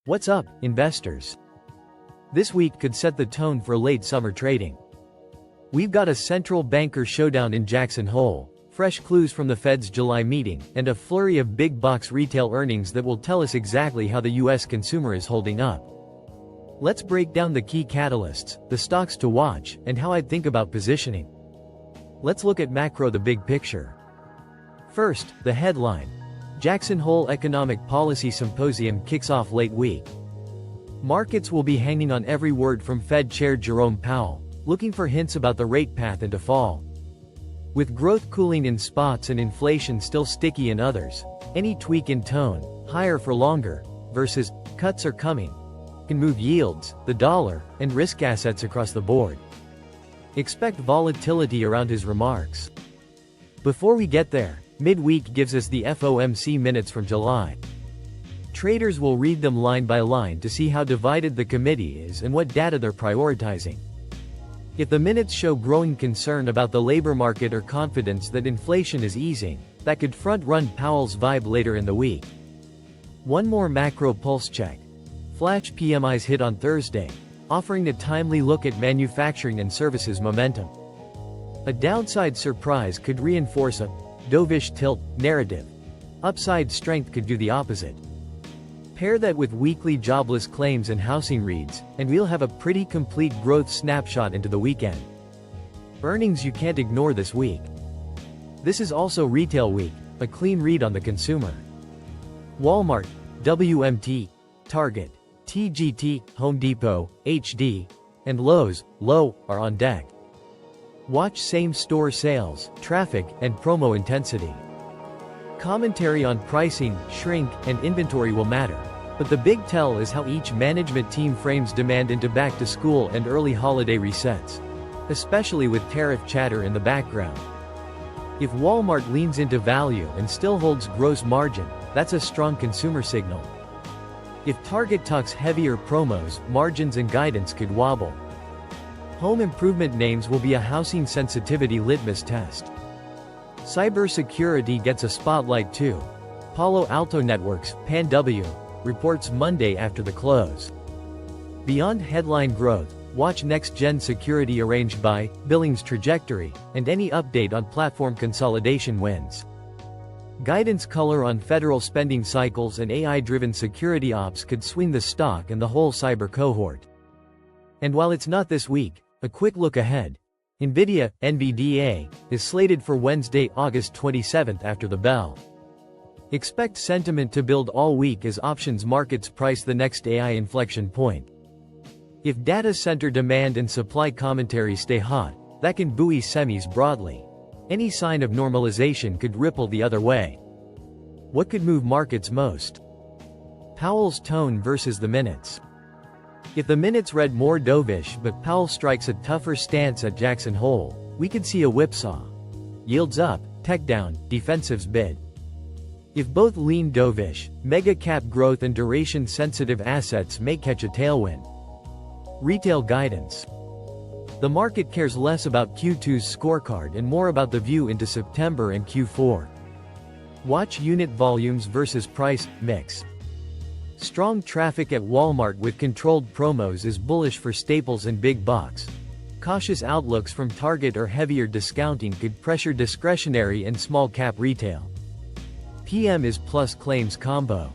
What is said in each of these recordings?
What's up, investors? This week could set the tone for late summer trading. We've got a central banker showdown in Jackson Hole, fresh clues from the Fed's July meeting, and a flurry of big box retail earnings that will tell us exactly how the US consumer is holding up. Let's break down the key catalysts, the stocks to watch, and how I'd think about positioning. Let's look at macro, the big picture. First, the headline. Jackson Hole Economic Policy Symposium kicks off late week. Markets will be hanging on every word from Fed Chair Jerome Powell, looking for hints about the rate path into fall. With growth cooling in spots and inflation still sticky in others, any tweak in tone, higher for longer, versus cuts are coming, can move yields, the dollar, and risk assets across the board. Expect volatility around his remarks. Before we get there, midweek gives us the FOMC minutes from July. Traders will read them line by line to see how divided the committee is and what data they're prioritizing. If the minutes show growing concern about the labor market or confidence that inflation is easing, that could front-run Powell's vibe later in the week. One more macro pulse check. Flash PMIs hit on Thursday, offering a timely look at manufacturing and services momentum. A downside surprise could reinforce a dovish tilt narrative. Upside strength could do the opposite. Pair that with weekly jobless claims and housing reads, and we'll have a pretty complete growth snapshot into the weekend. Earnings you can't ignore this week. This is also retail week, a clean read on the consumer. Walmart, WMT, Target, TGT, Home Depot, HD, and Lowe's, Low, are on deck. Watch same-store sales, traffic, and promo intensity. Commentary on pricing, shrink, and inventory will matter, but the big tell is how each management team frames demand into back-to-school and early holiday resets, especially with tariff chatter in the background. If Walmart leans into value and still holds gross margin, that's a strong consumer signal. If Target tucks heavier promos, margins and guidance could wobble. Home improvement names will be a housing sensitivity litmus test. Cybersecurity gets a spotlight too. Palo Alto Networks, PAN-W, reports Monday after the close. Beyond headline growth, watch next-gen security arranged by, billings trajectory, and any update on platform consolidation wins. Guidance color on federal spending cycles and AI-driven security ops could swing the stock and the whole cyber cohort. And while it's not this week, a quick look ahead. NVIDIA, NVDA, is slated for Wednesday, August 27 after the bell. Expect sentiment to build all week as options markets price the next AI inflection point. If data center demand and supply commentary stay hot, that can buoy semis broadly. Any sign of normalization could ripple the other way. What could move markets most? Powell's tone versus the minutes. If the minutes read more dovish but Powell strikes a tougher stance at Jackson Hole, we could see a whipsaw. Yields up, tech down, defensives bid. If both lean dovish, mega cap growth and duration sensitive assets may catch a tailwind. Retail guidance. The market cares less about Q2's scorecard and more about the view into September and Q4. Watch unit volumes versus price mix. Strong traffic at Walmart with controlled promos is bullish for staples and big box. Cautious outlooks from Target or heavier discounting could pressure discretionary and small cap retail. PM is plus claims combo.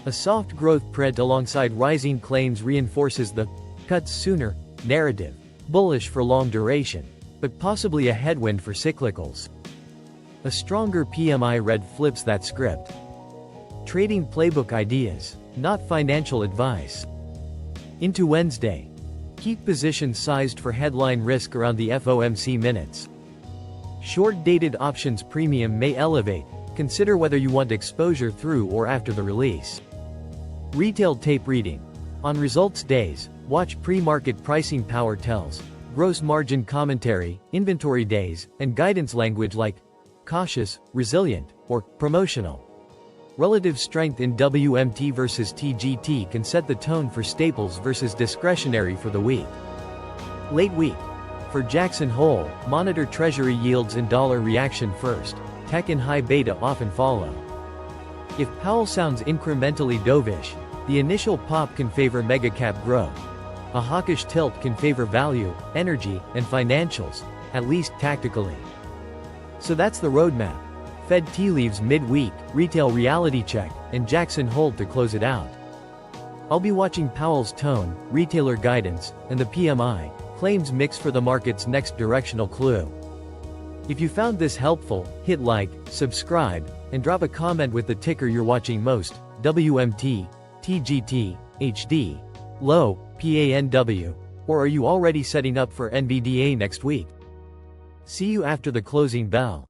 A soft growth print alongside rising claims reinforces the cuts sooner narrative, bullish for long duration, but possibly a headwind for cyclicals. A stronger PMI read flips that script. Trading playbook ideas, not financial advice. Into Wednesday. Keep positions sized for headline risk around the FOMC minutes. Short-dated options premium may elevate. Consider whether you want exposure through or after the release. Retail tape reading. On results days, watch pre-market pricing power tells, gross margin commentary, inventory days, and guidance language like cautious, resilient, or promotional. Relative strength in WMT versus TGT can set the tone for staples versus discretionary for the week. Late week. For Jackson Hole, monitor treasury yields and dollar reaction first. Tech and high beta often follow. If Powell sounds incrementally dovish, The initial pop can favor mega-cap growth. A hawkish tilt can favor value, energy, and financials, at least tactically. So that's the roadmap. Fed tea leaves mid-week, retail reality check, and Jackson Hole to close it out. I'll be watching Powell's tone, retailer guidance, and the PMI claims mix for the market's next directional clue. If you found this helpful, hit like, subscribe, and drop a comment with the ticker you're watching most, WMT, TGT, HD, low, PANW, or are you already setting up for NVDA next week? See you after the closing bell.